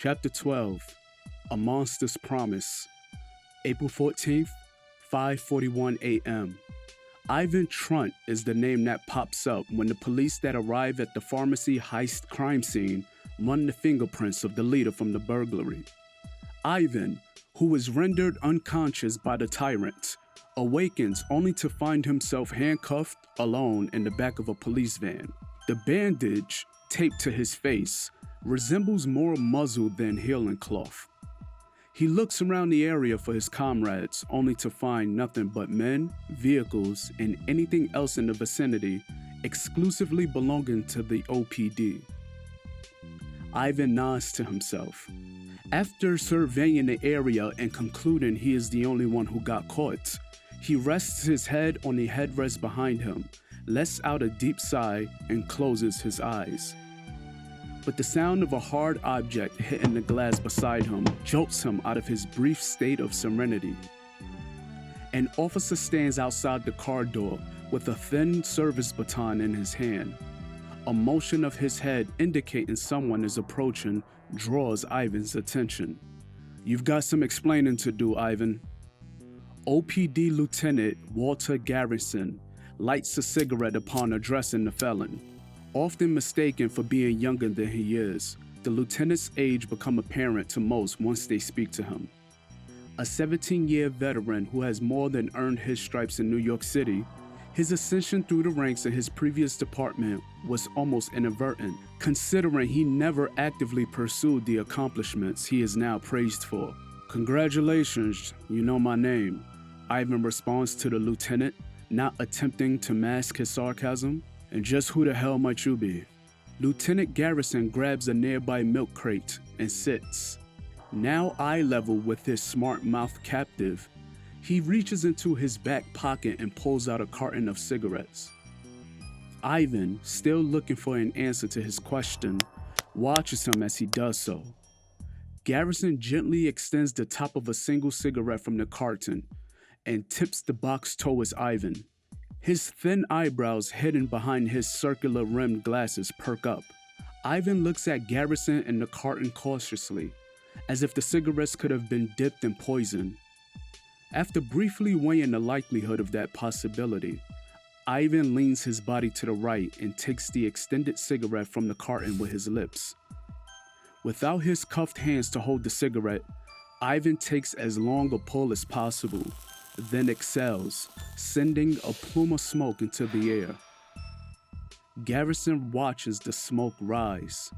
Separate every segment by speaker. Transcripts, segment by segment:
Speaker 1: Chapter 12, A Monster's Promise. April 14th, 5:41 a.m. Ivan Trunt is the name that pops up when the police that arrive at the pharmacy heist crime scene run the fingerprints of the leader from the burglary. Ivan, who is rendered unconscious by the tyrant, awakens only to find himself handcuffed alone in the back of a police van. The bandage, taped to his face, resembles more muzzle than healing cloth. He looks around the area for his comrades, only to find nothing but men, vehicles, and anything else in the vicinity exclusively belonging to the OPD. Ivan nods to himself. After surveying the area and concluding he is the only one who got caught, he rests his head on the headrest behind him, lets out a deep sigh, and closes his eyes. But the sound of a hard object hitting the glass beside him jolts him out of his brief state of serenity. An officer stands outside the car door with a thin service baton in his hand. A motion of his head indicating someone is approaching draws Ivan's attention. "You've got some explaining to do, Ivan." OPD Lieutenant Walter Garrison lights a cigarette upon addressing the felon. Often mistaken for being younger than he is, the lieutenant's age becomes apparent to most once they speak to him. A 17-year veteran who has more than earned his stripes in New York City, his ascension through the ranks in his previous department was almost inadvertent, considering he never actively pursued the accomplishments he is now praised for. "Congratulations, you know my name," Ivan responds to the lieutenant, not attempting to mask his sarcasm. "And just who the hell might you be?" Lieutenant Garrison grabs a nearby milk crate and sits. Now eye level with his smart mouth captive, he reaches into his back pocket and pulls out a carton of cigarettes. Ivan, still looking for an answer to his question, watches him as he does so. Garrison gently extends the top of a single cigarette from the carton and tips the box towards Ivan. His thin eyebrows hidden behind his circular-rimmed glasses perk up. Ivan looks at Garrison and the carton cautiously, as if the cigarettes could have been dipped in poison. After briefly weighing the likelihood of that possibility, Ivan leans his body to the right and takes the extended cigarette from the carton with his lips. Without his cuffed hands to hold the cigarette, Ivan takes as long a pull as possible, then exhales, sending a plume of smoke into the air. Garrison watches the smoke rise.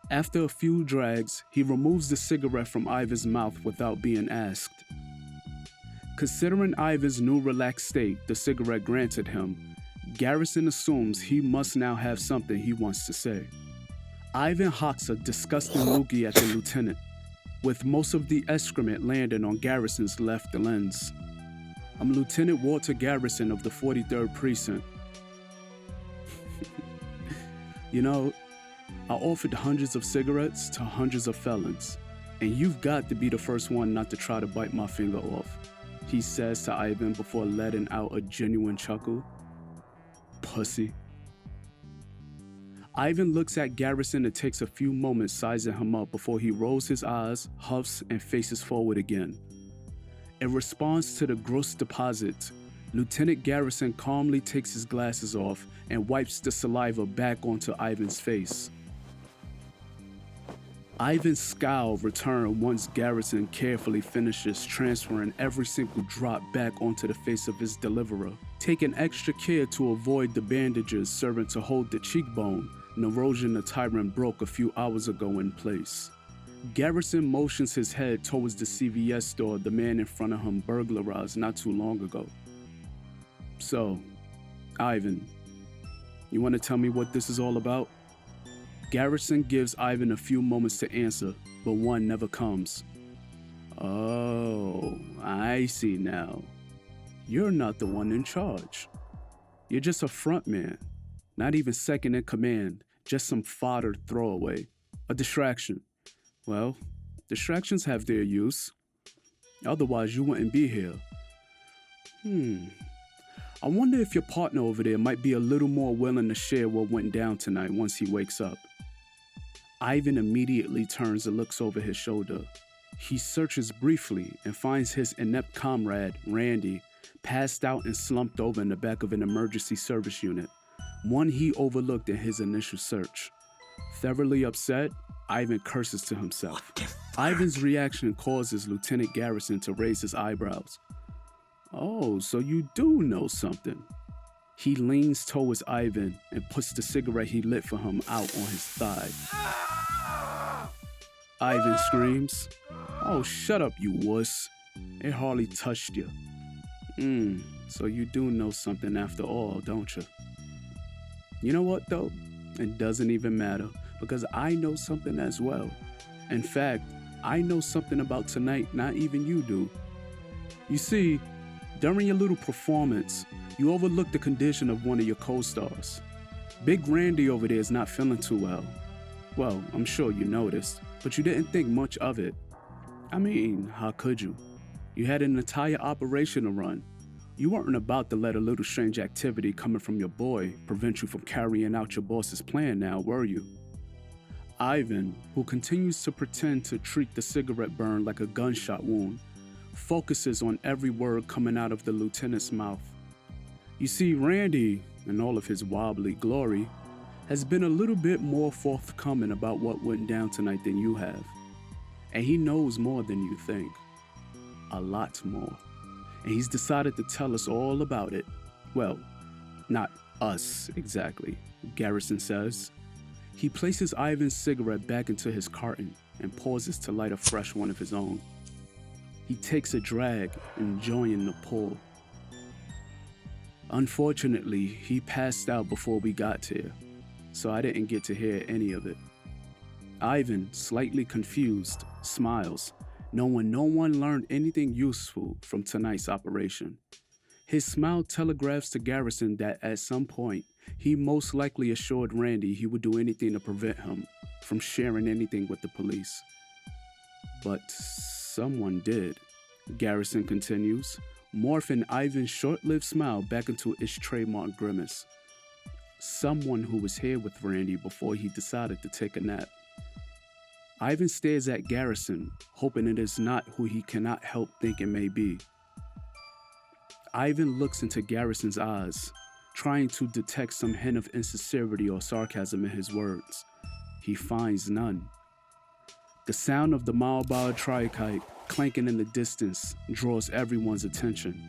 Speaker 1: After a few drags, he removes the cigarette from Ivan's mouth without being asked. Considering Ivan's new relaxed state the cigarette granted him, Garrison assumes he must now have something he wants to say. Ivan hawks a disgusting loogie at the lieutenant, with most of the excrement landing on Garrison's left lens. "I'm Lieutenant Walter Garrison of the 43rd Precinct. You know, I offered hundreds of cigarettes to hundreds of felons, and you've got to be the first one not to try to bite my finger off," he says to Ivan before letting out a genuine chuckle. "Pussy." Ivan looks at Garrison and takes a few moments sizing him up before he rolls his eyes, huffs, and faces forward again. In response to the gross deposit, Lieutenant Garrison calmly takes his glasses off and wipes the saliva back onto Ivan's face. Ivan's scowl returns once Garrison carefully finishes transferring every single drop back onto the face of his deliverer, taking extra care to avoid the bandages serving to hold the cheekbone and erosion the tyrant broke a few hours ago in place. Garrison motions his head towards the CVS store the man in front of him burglarized not too long ago. "So, Ivan, you want to tell me what this is all about?" Garrison gives Ivan a few moments to answer, but one never comes. "Oh, I see now. You're not the one in charge. You're just a front man, not even second in command, just some fodder throwaway, a distraction. Well, distractions have their use. Otherwise, you wouldn't be here. I wonder if your partner over there might be a little more willing to share what went down tonight once he wakes up." Ivan immediately turns and looks over his shoulder. He searches briefly and finds his inept comrade, Randy, passed out and slumped over in the back of an emergency service unit, one he overlooked in his initial search. Thoroughly upset, Ivan curses to himself. Ivan's reaction causes Lieutenant Garrison to raise his eyebrows. "Oh, so you do know something." He leans towards Ivan and puts the cigarette he lit for him out on his thigh. Ivan screams, "Oh, shut up, you wuss. It hardly touched you." So you do know something after all, don't you? You know what, though? It doesn't even matter, because I know something as well. In fact, I know something about tonight not even you do. You see, during your little performance, you overlooked the condition of one of your co-stars. Big Randy over there is not feeling too well. Well, I'm sure you noticed, but you didn't think much of it. I mean, how could you? You had an entire operation to run. You weren't about to let a little strange activity coming from your boy prevent you from carrying out your boss's plan now, were you? Ivan, who continues to pretend to treat the cigarette burn like a gunshot wound, focuses on every word coming out of the lieutenant's mouth. You see, Randy, in all of his wobbly glory, has been a little bit more forthcoming about what went down tonight than you have. And he knows more than you think. A lot more. And he's decided to tell us all about it. Well, not us exactly, Garrison says. He places Ivan's cigarette back into his carton and pauses to light a fresh one of his own. He takes a drag, enjoying the pull. Unfortunately, he passed out before we got here, so I didn't get to hear any of it. Ivan, slightly confused, smiles, knowing no one learned anything useful from tonight's operation. His smile telegraphs to Garrison that at some point, he most likely assured Randy he would do anything to prevent him from sharing anything with the police. But someone did, Garrison continues, morphing Ivan's short-lived smile back into its trademark grimace. Someone who was here with Randy before he decided to take a nap. Ivan stares at Garrison, hoping it is not who he cannot help think it may be. Ivan looks into Garrison's eyes, trying to detect some hint of insincerity or sarcasm in his words. He finds none. The sound of the Malbar trikite clanking in the distance draws everyone's attention.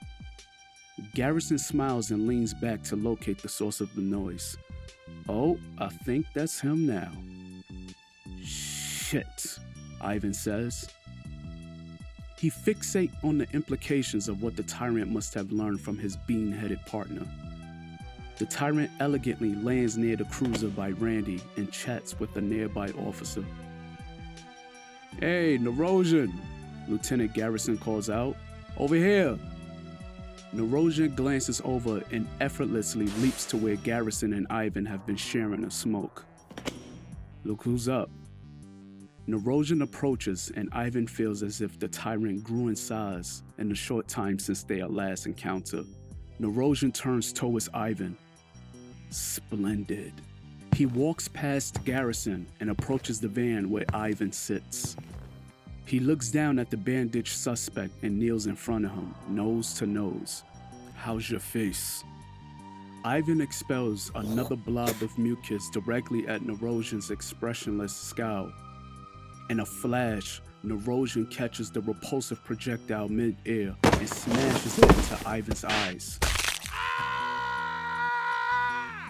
Speaker 1: Garrison smiles and leans back to locate the source of the noise. "Oh, I think that's him now." "Shit," Ivan says. He fixates on the implications of what the tyrant must have learned from his bean-headed partner. The tyrant elegantly lands near the cruiser by Randy and chats with a nearby officer. "Hey, Narosian," Lieutenant Garrison calls out. "Over here." Narosian glances over and effortlessly leaps to where Garrison and Ivan have been sharing a smoke. "Look who's up." Narosian approaches and Ivan feels as if the tyrant grew in size in the short time since their last encounter. Narosian turns towards Ivan. Splendid. He walks past Garrison and approaches the van where Ivan sits. He looks down at the bandaged suspect and kneels in front of him, nose to nose. "How's your face?" Ivan expels another blob of mucus directly at Narosian's expressionless scowl. In a flash, Narosian catches the repulsive projectile mid-air and smashes it into Ivan's eyes.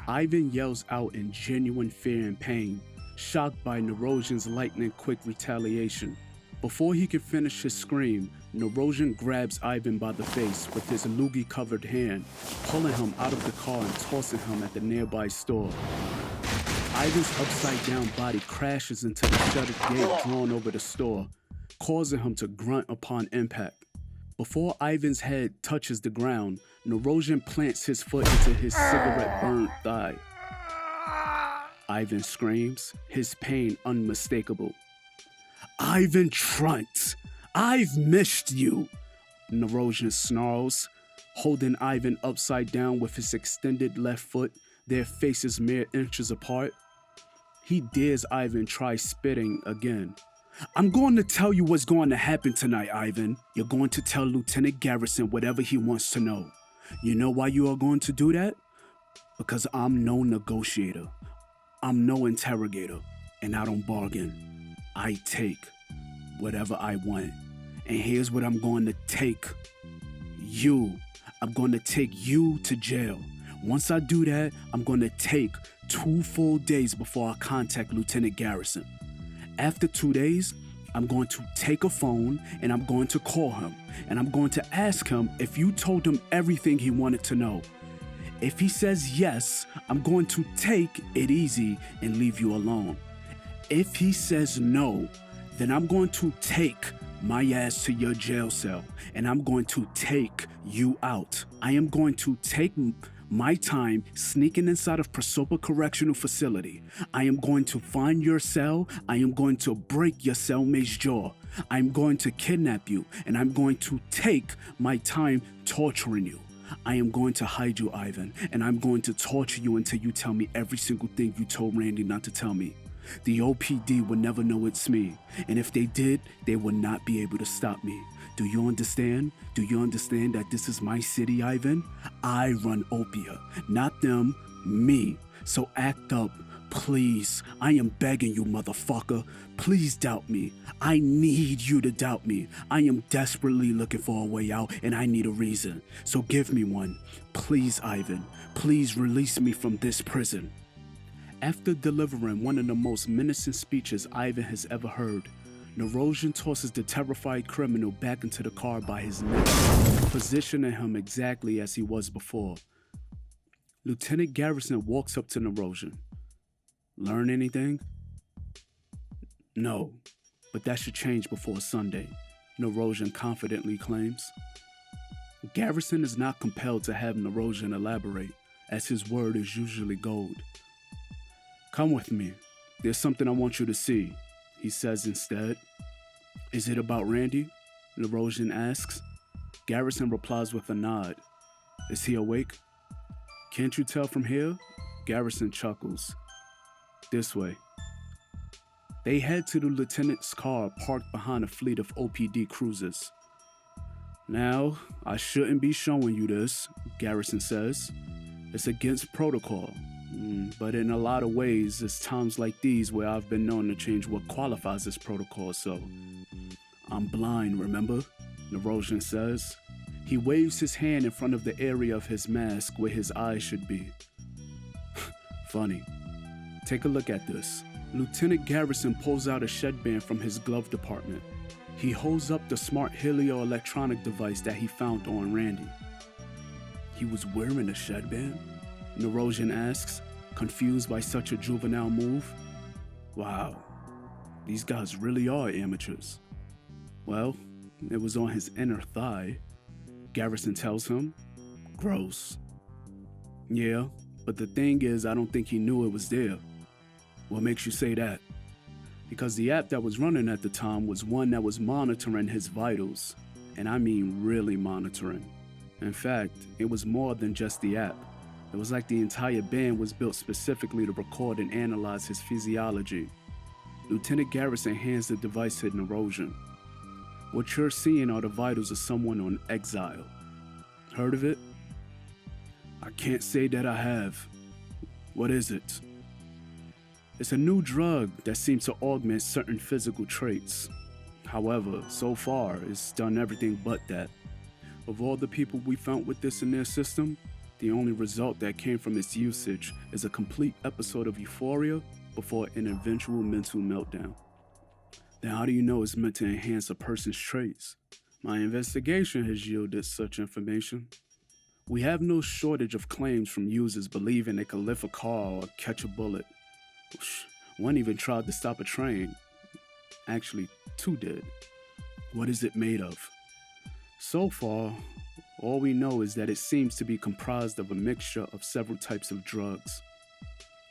Speaker 1: Ivan yells out in genuine fear and pain, shocked by Narosian's lightning-quick retaliation. Before he can finish his scream, Narosian grabs Ivan by the face with his loogie-covered hand, pulling him out of the car and tossing him at the nearby store. Ivan's upside-down body crashes into the shuttered gate drawn over the store, causing him to grunt upon impact. Before Ivan's head touches the ground, Narosian plants his foot into his cigarette-burned thigh. Ivan screams, his pain unmistakable. "Ivan Trunt, I've missed you!" Narosian snarls, holding Ivan upside down with his extended left foot, their faces mere inches apart. He dares Ivan try spitting again. I'm going to tell you what's going to happen tonight, Ivan. You're going to tell Lieutenant Garrison whatever he wants to know. You know why you are going to do that? Because I'm no negotiator. I'm no interrogator. And I don't bargain. I take whatever I want. And here's what I'm going to take. You. I'm going to take you to jail. Once I do that, I'm going to take 2 full days before I contact Lieutenant Garrison. After 2 days, I'm going to take a phone and I'm going to call him. And I'm going to ask him if you told him everything he wanted to know. If he says yes, I'm going to take it easy and leave you alone. If he says no, then I'm going to take my ass to your jail cell and I'm going to take you out. I am going to take my time sneaking inside of Prosopa Correctional Facility. I am going to find your cell. I am going to break your cellmate's jaw. I'm going to kidnap you and I'm going to take my time torturing you. I am going to hide you, Ivan, and I'm going to torture you until you tell me every single thing you told Randy not to tell me. The OPD will never know it's me, and if they did, they would not be able to stop me. Do you understand? Do you understand that this is my city, Ivan? I run Opia, not them, me. So act up, please. I am begging you, motherfucker. Please doubt me. I need you to doubt me. I am desperately looking for a way out, and I need a reason. So give me one. Please, Ivan. Please release me from this prison. After delivering one of the most menacing speeches Ivan has ever heard, Nerosian tosses the terrified criminal back into the car by his neck, positioning him exactly as he was before. Lieutenant Garrison walks up to Nerosian. Learn anything? No, but that should change before Sunday, Nerosian confidently claims. Garrison is not compelled to have Nerosian elaborate, as his word is usually gold. Come with me. There's something I want you to see, he says instead. Is it about Randy? Nerosian asks. Garrison replies with a nod. Is he awake? Can't you tell from here? Garrison chuckles. This way. They head to the lieutenant's car parked behind a fleet of OPD cruisers. Now, I shouldn't be showing you this, Garrison says. It's against protocol. But in a lot of ways, it's times like these where I've been known to change what qualifies as protocol, so... I'm blind, remember? Nerosian says. He waves his hand in front of the area of his mask where his eyes should be. Funny. Take a look at this. Lieutenant Garrison pulls out a shed-band from his glove department. He holds up the smart helio-electronic device that he found on Randy. He was wearing a shed-band? Nerosian asks, confused by such a juvenile move. Wow, these guys really are amateurs. Well, it was on his inner thigh, Garrison tells him. Gross. Yeah, but the thing is, I don't think he knew it was there. What makes you say that? Because the app that was running at the time was one that was monitoring his vitals, and I mean really monitoring. In fact, it was more than just the app. It was like the entire band was built specifically to record and analyze his physiology. Lieutenant Garrison hands the device to Nerosian. What you're seeing are the vitals of someone on exile. Heard of it? I can't say that I have. What is it? It's a new drug that seems to augment certain physical traits. However, so far, it's done everything but that. Of all the people we found with this in their system, the only result that came from its usage is a complete episode of euphoria before an eventual mental meltdown. Then how do you know it's meant to enhance a person's traits? My investigation has yielded such information. We have no shortage of claims from users believing they could lift a car or catch a bullet. One even tried to stop a train. Actually, 2 did. What is it made of? So far, all we know is that it seems to be comprised of a mixture of several types of drugs.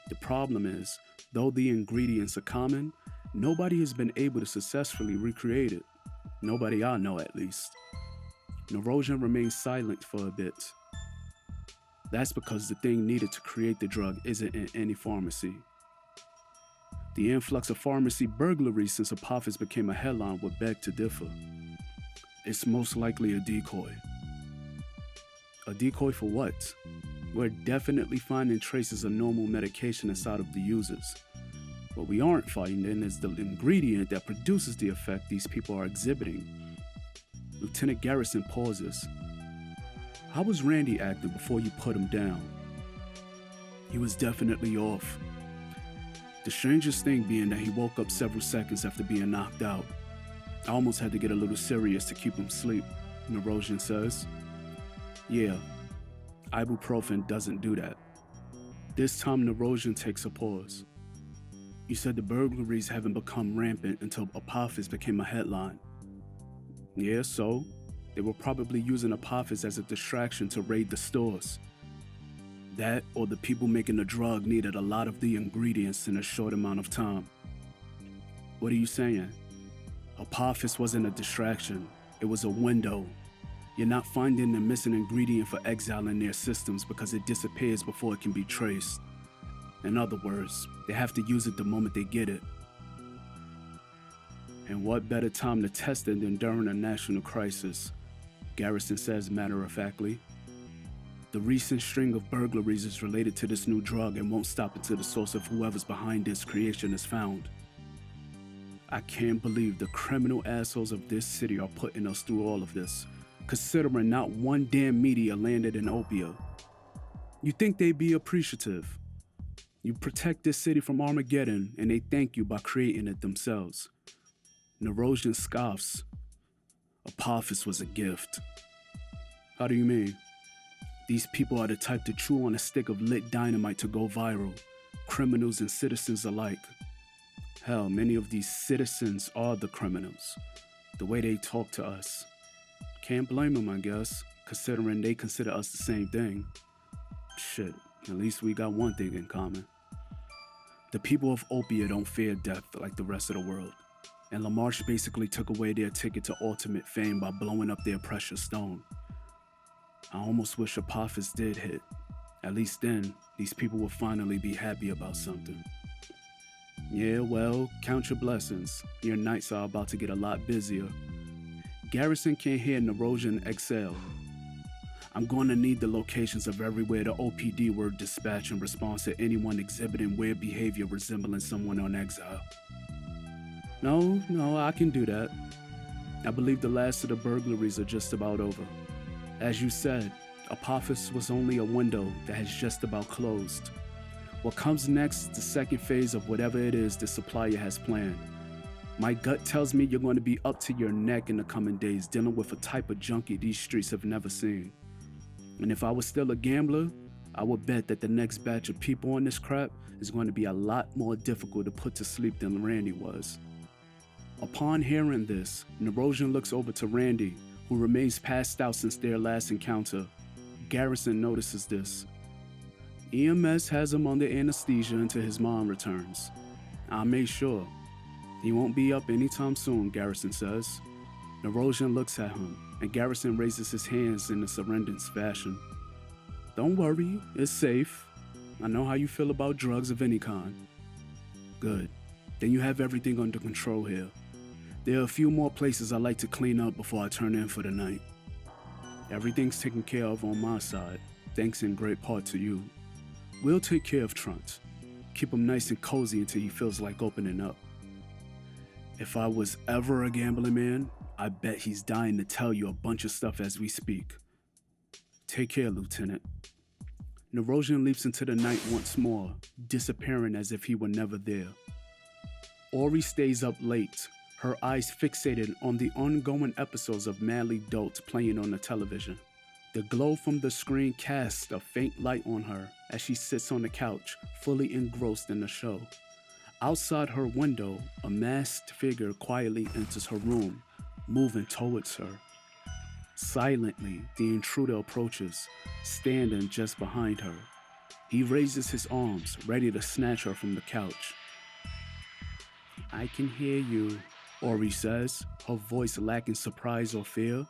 Speaker 1: The problem is, though the ingredients are common, nobody has been able to successfully recreate it. Nobody I know, at least. Nerosian remains silent for a bit. That's because the thing needed to create the drug isn't in any pharmacy. The influx of pharmacy burglaries since Apophis became a headline would beg to differ. It's most likely a decoy. A decoy for what? We're definitely finding traces of normal medication inside of the users. What we aren't finding is the ingredient that produces the effect these people are exhibiting. Lieutenant Garrison pauses. How was Randy acting before you put him down? He was definitely off. The strangest thing being that he woke up several seconds after being knocked out. I almost had to get a little serious to keep him asleep, Nerosian says. Yeah, ibuprofen doesn't do that. This time Nerosian takes a pause. You said the burglaries haven't become rampant until Apophis became a headline. Yeah, so? They were probably using Apophis as a distraction to raid the stores. That, or the people making the drug needed a lot of the ingredients in a short amount of time. What are you saying? Apophis wasn't a distraction. It was a window. You're not finding the missing ingredient for exile in their systems because it disappears before it can be traced. In other words, they have to use it the moment they get it. And what better time to test it than during a national crisis? Garrison says matter-of-factly. The recent string of burglaries is related to this new drug and won't stop until the source of whoever's behind its creation is found. I can't believe the criminal assholes of this city are putting us through all of this, considering not one damn meteor landed in Opia. You think they'd be appreciative? You protect this city from Armageddon, and they thank you by creating it themselves. Nerosian scoffs. Apophis was a gift. How do you mean? These people are the type to chew on a stick of lit dynamite to go viral, criminals and citizens alike. Hell, many of these citizens are the criminals, the way they talk to us. Can't blame them, I guess, considering they consider us the same thing. Shit, at least we got one thing in common. The people of Opia don't fear death like the rest of the world, and LaMarche basically took away their ticket to ultimate fame by blowing up their precious stone. I almost wish Apophis did hit. At least then, these people will finally be happy about something. Yeah, well, count your blessings. Your nights are about to get a lot busier. Garrison can't hear Nerosian exhale. I'm going to need the locations of everywhere the OPD were dispatched in response to anyone exhibiting weird behavior resembling someone on exile. No, I can do that. I believe the last of the burglaries are just about over. As you said, Apophis was only a window that has just about closed. What comes next is the second phase of whatever it is the supplier has planned. My gut tells me you're going to be up to your neck in the coming days dealing with a type of junkie these streets have never seen. And if I was still a gambler, I would bet that the next batch of people on this crap is going to be a lot more difficult to put to sleep than Randy was. Upon hearing this, Nerosian looks over to Randy, who remains passed out since their last encounter. Garrison notices this. EMS has him under anesthesia until his mom returns. I'll make sure. He won't be up anytime soon, Garrison says. Nerosian looks at him, and Garrison raises his hands in a surrenderance fashion. Don't worry, it's safe. I know how you feel about drugs of any kind. Good. Then you have everything under control here. There are a few more places I like to clean up before I turn in for the night. Everything's taken care of on my side, thanks in great part to you. We'll take care of Trunt. Keep him nice and cozy until he feels like opening up. If I was ever a gambling man, I bet he's dying to tell you a bunch of stuff as we speak. Take care, Lieutenant. Nerosian leaps into the night once more, disappearing as if he were never there. Ori stays up late, her eyes fixated on the ongoing episodes of Madly Dolt playing on the television. The glow from the screen casts a faint light on her as she sits on the couch, fully engrossed in the show. Outside her window, a masked figure quietly enters her room, moving towards her. Silently, the intruder approaches, standing just behind her. He raises his arms, ready to snatch her from the couch. I can hear you, Ori says, her voice lacking surprise or fear.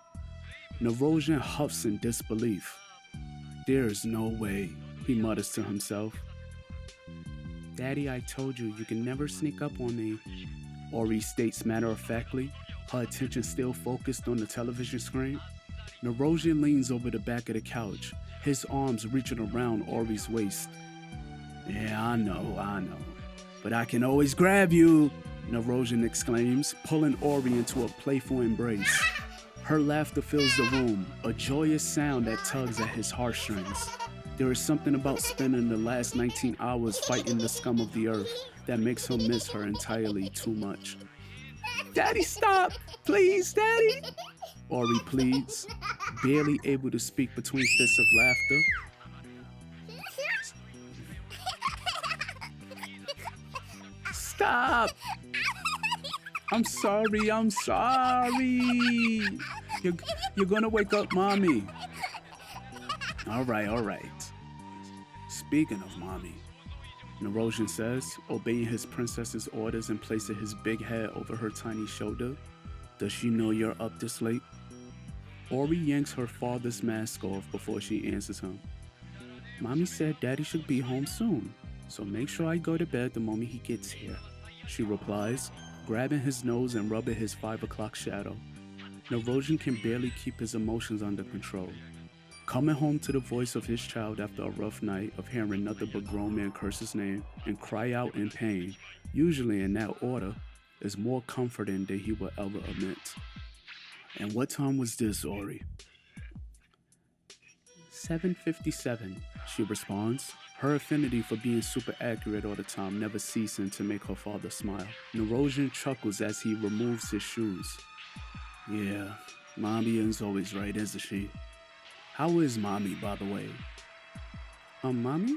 Speaker 1: Nerosian huffs in disbelief. There's no way, he mutters to himself. Daddy, I told you, you can never sneak up on me, Ori states matter-of-factly, her attention still focused on the television screen. Narosian leans over the back of the couch, his arms reaching around Ori's waist. Yeah, I know. But I can always grab you, Narosian exclaims, pulling Ori into a playful embrace. Her laughter fills the room, a joyous sound that tugs at his heartstrings. There is something about spending the last 19 hours fighting the scum of the earth that makes him miss her entirely too much. Daddy, stop! Please, Daddy! Ori pleads, barely able to speak between fits of laughter. Stop! I'm sorry. You're gonna wake up Mommy. All right. Speaking of Mommy, Narosian says, obeying his princess's orders and placing his big head over her tiny shoulder. Does she know you're up this late? Ori yanks her father's mask off before she answers him. Mommy said Daddy should be home soon, so make sure I go to bed the moment he gets here, she replies, grabbing his nose and rubbing his 5 o'clock shadow. Narosian can barely keep his emotions under control. Coming home to the voice of his child after a rough night of hearing nothing but grown men curse his name and cry out in pain, usually in that order, is more comforting than he will ever admit. And what time was this, Ori? 7:57, she responds, her affinity for being super accurate all the time never ceasing to make her father smile. Narosian chuckles as he removes his shoes. Yeah, Mommy is always right, isn't she? How is Mommy, by the way? Mommy?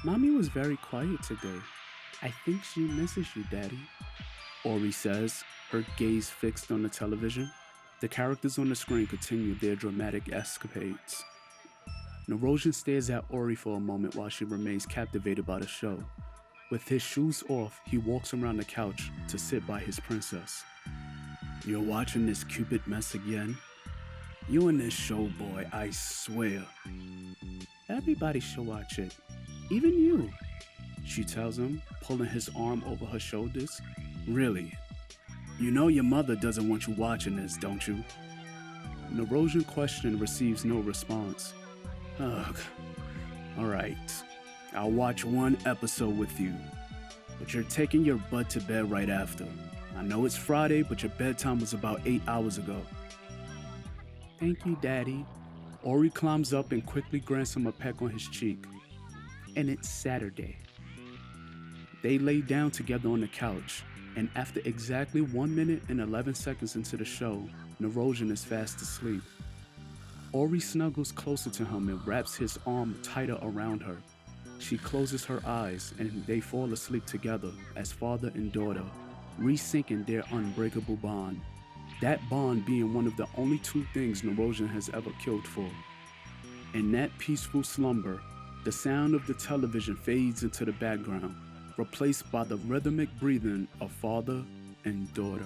Speaker 1: Mommy was very quiet today. I think she misses you, Daddy, Ori says, her gaze fixed on the television. The characters on the screen continue their dramatic escapades. Narosian stares at Ori for a moment while she remains captivated by the show. With his shoes off, he walks around the couch to sit by his princess. You're watching this Cupid mess again? You and this show, boy, I swear. Everybody should watch it, even you, she tells him, pulling his arm over her shoulders. Really? You know your mother doesn't want you watching this, don't you? Narosian question receives no response. Ugh. Alright, I'll watch one episode with you, but you're taking your butt to bed right after. I know it's Friday, but your bedtime was about 8 hours ago. Thank you, Daddy. Ori climbs up and quickly grants him a peck on his cheek. And it's Saturday. They lay down together on the couch, and after exactly 1 minute and 11 seconds into the show, Narosian is fast asleep. Ori snuggles closer to him and wraps his arm tighter around her. She closes her eyes and they fall asleep together as father and daughter, re-syncing their unbreakable bond. That bond being one of the only 2 things Narosian has ever killed for. In that peaceful slumber, the sound of the television fades into the background, replaced by the rhythmic breathing of father and daughter.